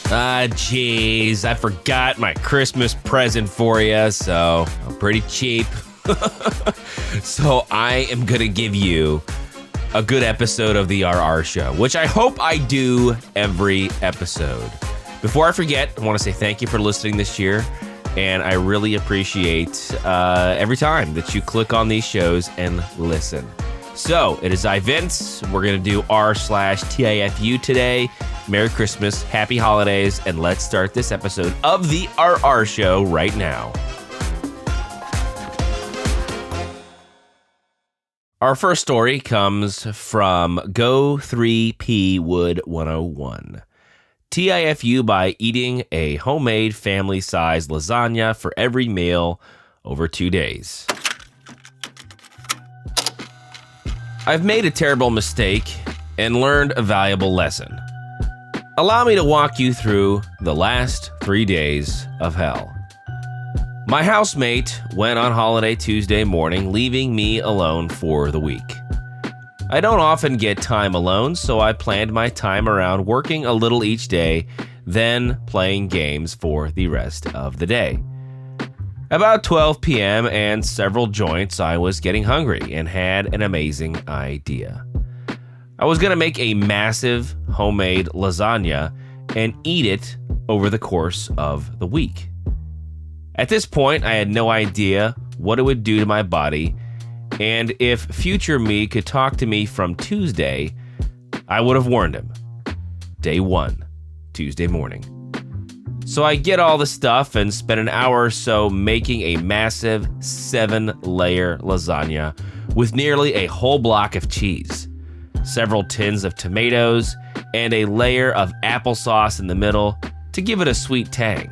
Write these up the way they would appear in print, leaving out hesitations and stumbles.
Jeez, I forgot my Christmas present for you, so I'm pretty cheap. So I am going to give you a good episode of the RR Show, which I hope I do every episode. Before I forget, I want to say thank you for listening this year, and I really appreciate every time that you click on these shows and listen. So, it is Vince. We're going to do r/TIFU today. Merry Christmas, Happy Holidays, and let's start this episode of the RR Show right now. Our first story comes from Go3P Wood 101. TIFU by eating a homemade family-sized lasagna for every meal over 2 days. I've made a terrible mistake and learned a valuable lesson. Allow me to walk you through the last 3 days of hell. My housemate went on holiday Tuesday morning, leaving me alone for the week. I don't often get time alone, so I planned my time around working a little each day, then playing games for the rest of the day. About 12 p.m. and several joints, I was getting hungry and had an amazing idea. I was going to make a massive homemade lasagna and eat it over the course of the week. At this point, I had no idea what it would do to my body, and if future me could talk to me from Tuesday, I would have warned him. Day 1, Tuesday morning. So I get all the stuff and spend an hour or so making a massive 7-layer lasagna with nearly a whole block of cheese, several tins of tomatoes, and a layer of applesauce in the middle to give it a sweet tang.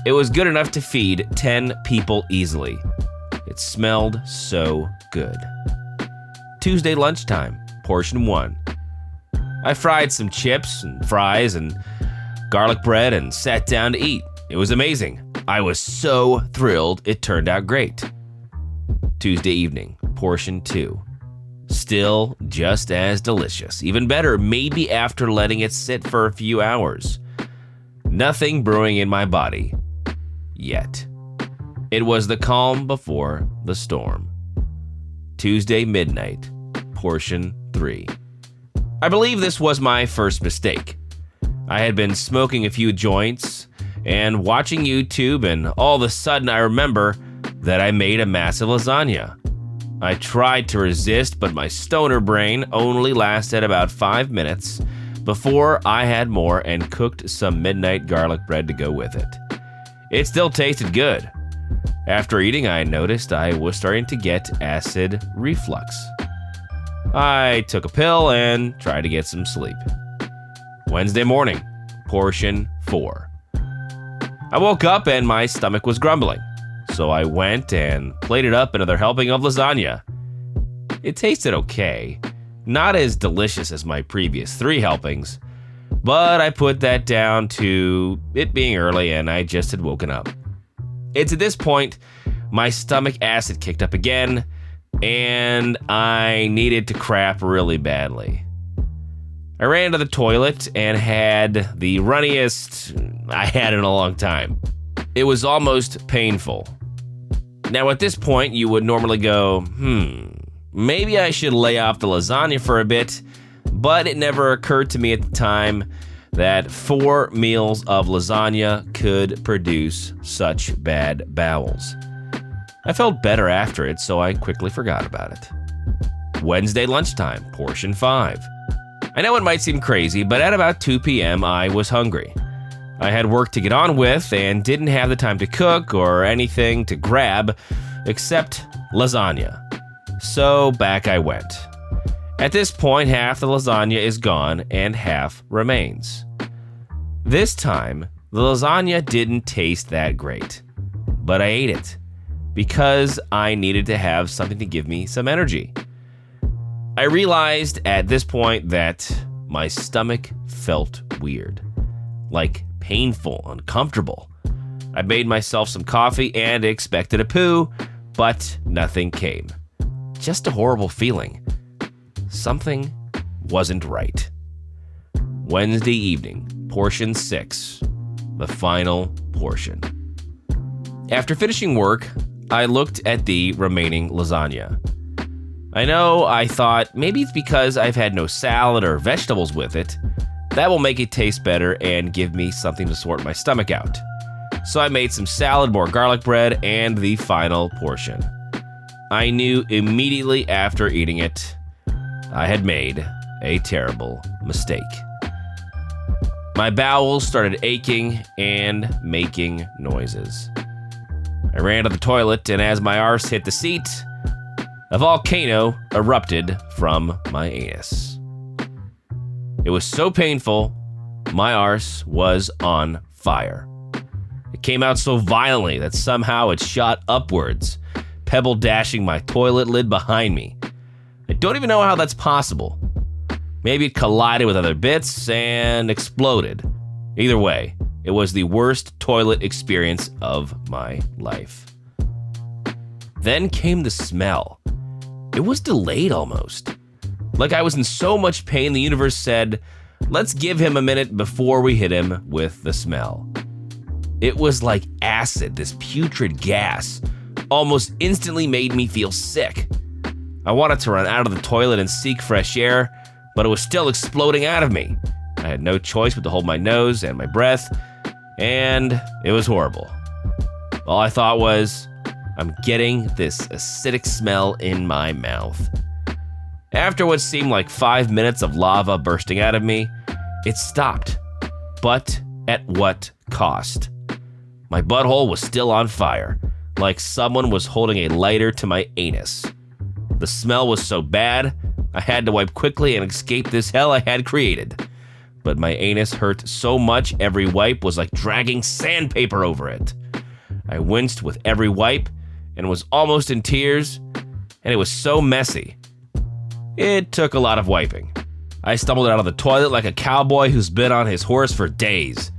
It was good enough to feed 10 people easily. It smelled so good. Tuesday lunchtime, portion 1. I fried some chips and fries and garlic bread and sat down to eat. It was amazing. I was so thrilled it turned out great. Tuesday evening, portion 2. Still just as delicious. Even better, maybe after letting it sit for a few hours. Nothing brewing in my body. Yet. It was the calm before the storm. Tuesday midnight, portion 3. I believe this was my first mistake. I had been smoking a few joints and watching YouTube, and all of a sudden I remember that I made a massive lasagna. I tried to resist, but my stoner brain only lasted about 5 minutes before I had more and cooked some midnight garlic bread to go with it. It still tasted good. After eating, I noticed I was starting to get acid reflux. I took a pill and tried to get some sleep. Wednesday morning, portion 4. I woke up and my stomach was grumbling, so I went and plated up another helping of lasagna. It tasted okay, not as delicious as my previous 3 helpings, but I put that down to it being early and I just had woken up. It's at this point my stomach acid kicked up again, and I needed to crap really badly. I ran to the toilet and had the runniest I had in a long time. It was almost painful. Now at this point, you would normally go, maybe I should lay off the lasagna for a bit, but it never occurred to me at the time that 4 meals of lasagna could produce such bad bowels. I felt better after it, so I quickly forgot about it. Wednesday lunchtime, portion 5. I know it might seem crazy, but at about 2 p.m. I was hungry. I had work to get on with and didn't have the time to cook or anything to grab except lasagna. So back I went. At this point, half the lasagna is gone and half remains. This time, the lasagna didn't taste that great, but I ate it because I needed to have something to give me some energy. I realized at this point that my stomach felt weird, like painful, uncomfortable. I made myself some coffee and expected a poo, but nothing came. Just a horrible feeling. Something wasn't right. Wednesday evening, portion 6. the final portion. After finishing work, I looked at the remaining lasagna. I know I thought maybe it's because I've had no salad or vegetables with it. That will make it taste better and give me something to sort my stomach out. So I made some salad, more garlic bread, and the final portion. I knew immediately after eating it, I had made a terrible mistake. My bowels started aching and making noises. I ran to the toilet, and as my arse hit the seat, a volcano erupted from my anus. It was so painful, my arse was on fire. It came out so violently that somehow it shot upwards, pebble dashing my toilet lid behind me. I don't even know how that's possible. Maybe it collided with other bits and exploded. Either way, it was the worst toilet experience of my life. Then came the smell. It was delayed almost. Like I was in so much pain, the universe said, let's give him a minute before we hit him with the smell. It was like acid, this putrid gas, almost instantly made me feel sick. I wanted to run out of the toilet and seek fresh air, but it was still exploding out of me. I had no choice but to hold my nose and my breath, and it was horrible. All I thought was, I'm getting this acidic smell in my mouth. After what seemed like 5 minutes of lava bursting out of me, it stopped. But at what cost? My butthole was still on fire, like someone was holding a lighter to my anus. The smell was so bad, I had to wipe quickly and escape this hell I had created. But my anus hurt so much every wipe was like dragging sandpaper over it. I winced with every wipe and was almost in tears, and it was so messy. It took a lot of wiping. I stumbled out of the toilet like a cowboy who's been on his horse for days.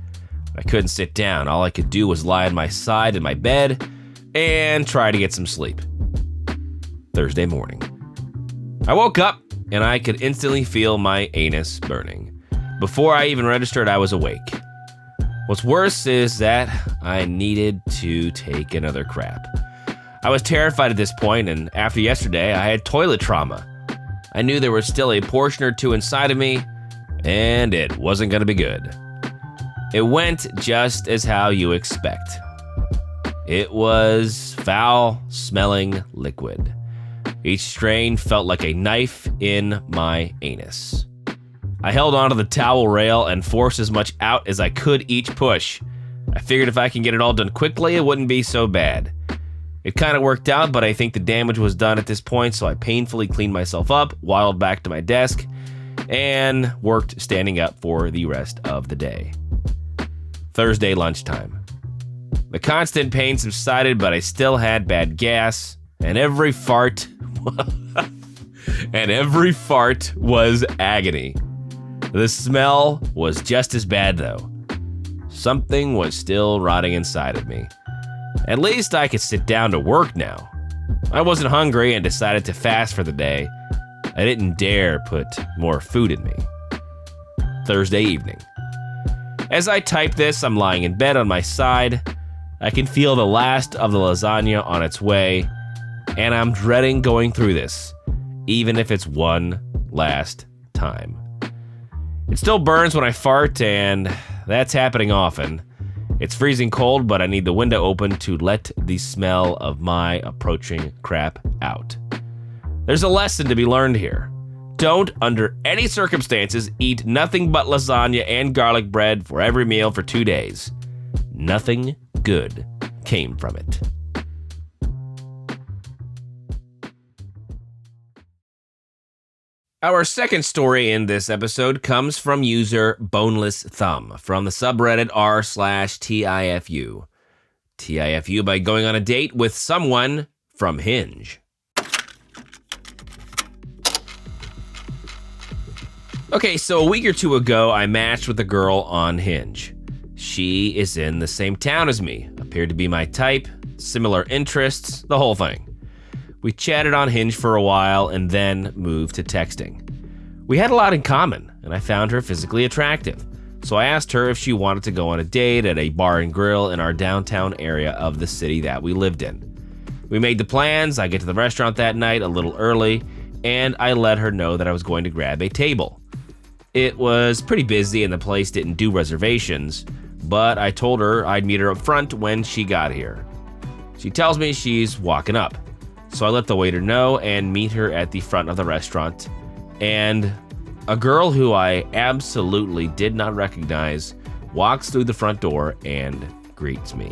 I couldn't sit down. All I could do was lie on my side in my bed and try to get some sleep. Thursday morning. I woke up and I could instantly feel my anus burning. Before I even registered, I was awake. What's worse is that I needed to take another crap. I was terrified at this point, and after yesterday, I had toilet trauma. I knew there was still a portion or two inside of me, and it wasn't going to be good. It went just as how you expect. It was foul-smelling liquid. Each strain felt like a knife in my anus. I held onto the towel rail and forced as much out as I could each push. I figured if I can get it all done quickly, it wouldn't be so bad. It kind of worked out, but I think the damage was done at this point, so I painfully cleaned myself up, waddled back to my desk, and worked standing up for the rest of the day. Thursday lunchtime. The constant pain subsided, but I still had bad gas, and every fart was agony. The smell was just as bad, though. Something was still rotting inside of me. At least I could sit down to work now. I wasn't hungry and decided to fast for the day. I didn't dare put more food in me. Thursday evening. As I type this, I'm lying in bed on my side. I can feel the last of the lasagna on its way, and I'm dreading going through this, even if it's one last time. It still burns when I fart, and that's happening often. It's freezing cold, but I need the window open to let the smell of my approaching crap out. There's a lesson to be learned here. Don't, under any circumstances, eat nothing but lasagna and garlic bread for every meal for 2 days. Nothing good came from it. Our second story in this episode comes from user Boneless Thumb from the subreddit r/TIFU. TIFU by going on a date with someone from Hinge. Okay, so a week or two ago, I matched with a girl on Hinge. She is in the same town as me, appeared to be my type, similar interests, the whole thing. We chatted on Hinge for a while and then moved to texting. We had a lot in common, and I found her physically attractive. So I asked her if she wanted to go on a date at a bar and grill in our downtown area of the city that we lived in. We made the plans. I get to the restaurant that night a little early, and I let her know that I was going to grab a table. It was pretty busy and the place didn't do reservations, but I told her I'd meet her up front when she got here. She tells me she's walking up. So I let the waiter know and meet her at the front of the restaurant. And a girl who I absolutely did not recognize walks through the front door and greets me.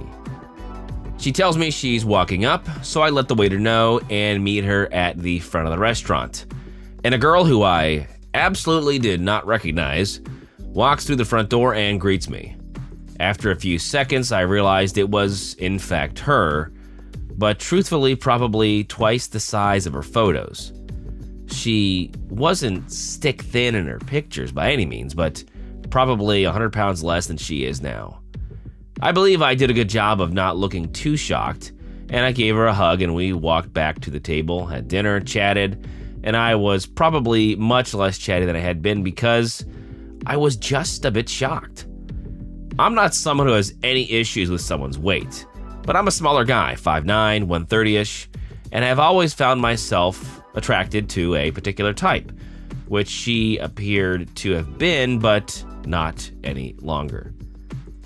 She tells me she's walking up, so I let the waiter know and meet her at the front of the restaurant. And a girl who I absolutely did not recognize walks through the front door and greets me. After a few seconds, I realized it was, in fact, her, but truthfully, probably twice the size of her photos. She wasn't stick thin in her pictures by any means, but probably 100 pounds less than she is now. I believe I did a good job of not looking too shocked, and I gave her a hug and we walked back to the table, had dinner, chatted, and I was probably much less chatty than I had been because I was just a bit shocked. I'm not someone who has any issues with someone's weight, but I'm a smaller guy, 5'9", 130-ish, and I've always found myself attracted to a particular type, which she appeared to have been, but not any longer.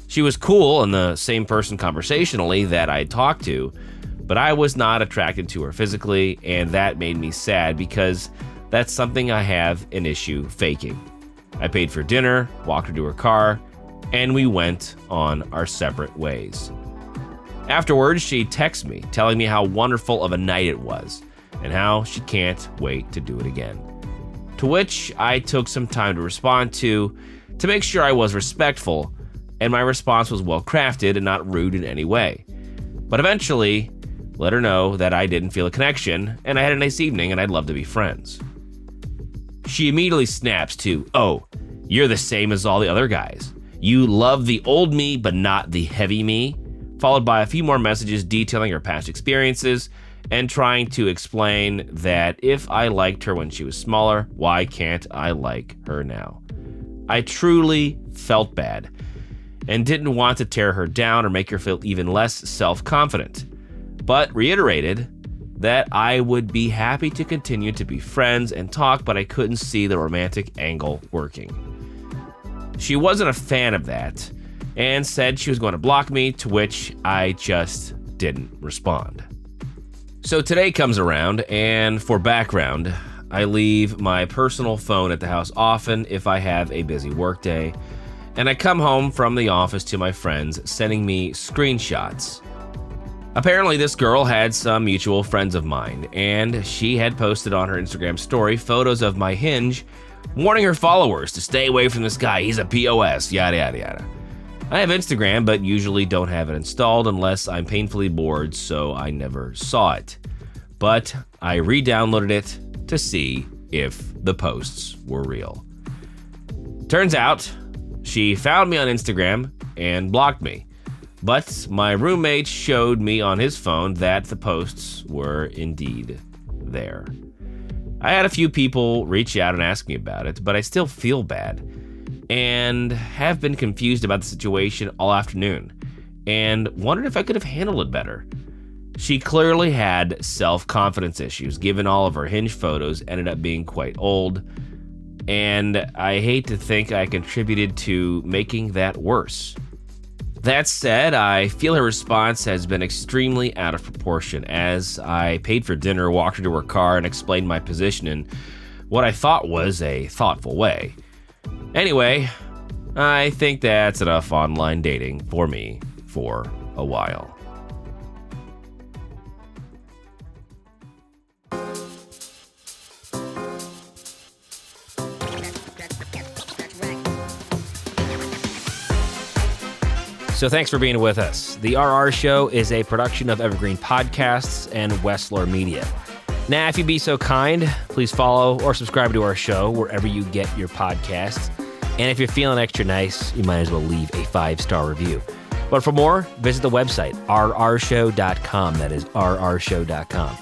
She was cool and the same person conversationally that I talked to, but I was not attracted to her physically, and that made me sad because that's something I have an issue faking. I paid for dinner, walked her to her car, and we went on our separate ways. Afterwards, she texted me, telling me how wonderful of a night it was, and how she can't wait to do it again. To which I took some time to respond to make sure I was respectful, and my response was well crafted and not rude in any way. But eventually, let her know that I didn't feel a connection, and I had a nice evening and I'd love to be friends. She immediately snaps to, "Oh, you're the same as all the other guys. You love the old me, but not the heavy me," followed by a few more messages detailing her past experiences and trying to explain that if I liked her when she was smaller, why can't I like her now? I truly felt bad and didn't want to tear her down or make her feel even less self-confident, but reiterated that I would be happy to continue to be friends and talk, but I couldn't see the romantic angle working. She wasn't a fan of that and said she was going to block me, to which I just didn't respond. So today comes around, and for background, I leave my personal phone at the house often if I have a busy workday, and I come home from the office to my friends sending me screenshots. Apparently this girl had some mutual friends of mine, and she had posted on her Instagram story photos of my Hinge, warning her followers to stay away from this guy, he's a POS, yada yada yada. I have Instagram, but usually don't have it installed unless I'm painfully bored, so I never saw it. But I re-downloaded it to see if the posts were real. Turns out, she found me on Instagram and blocked me. But my roommate showed me on his phone that the posts were indeed there. I had a few people reach out and ask me about it, but I still feel bad and have been confused about the situation all afternoon and wondered if I could have handled it better. She clearly had self-confidence issues, given all of her Hinge photos ended up being quite old, and I hate to think I contributed to making that worse. That said, I feel her response has been extremely out of proportion, as I paid for dinner, walked her to her car, and explained my position in what I thought was a thoughtful way. Anyway, I think that's enough online dating for me for a while. So thanks for being with us. The RR Show is a production of Evergreen Podcasts and Wessler Media. Now, if you'd be so kind, please follow or subscribe to our show wherever you get your podcasts. And if you're feeling extra nice, you might as well leave a 5-star review. But for more, visit the website, rrshow.com. That is rrshow.com.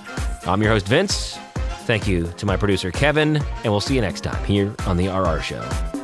I'm your host, Vince. Thank you to my producer, Kevin, and we'll see you next time here on The RR Show.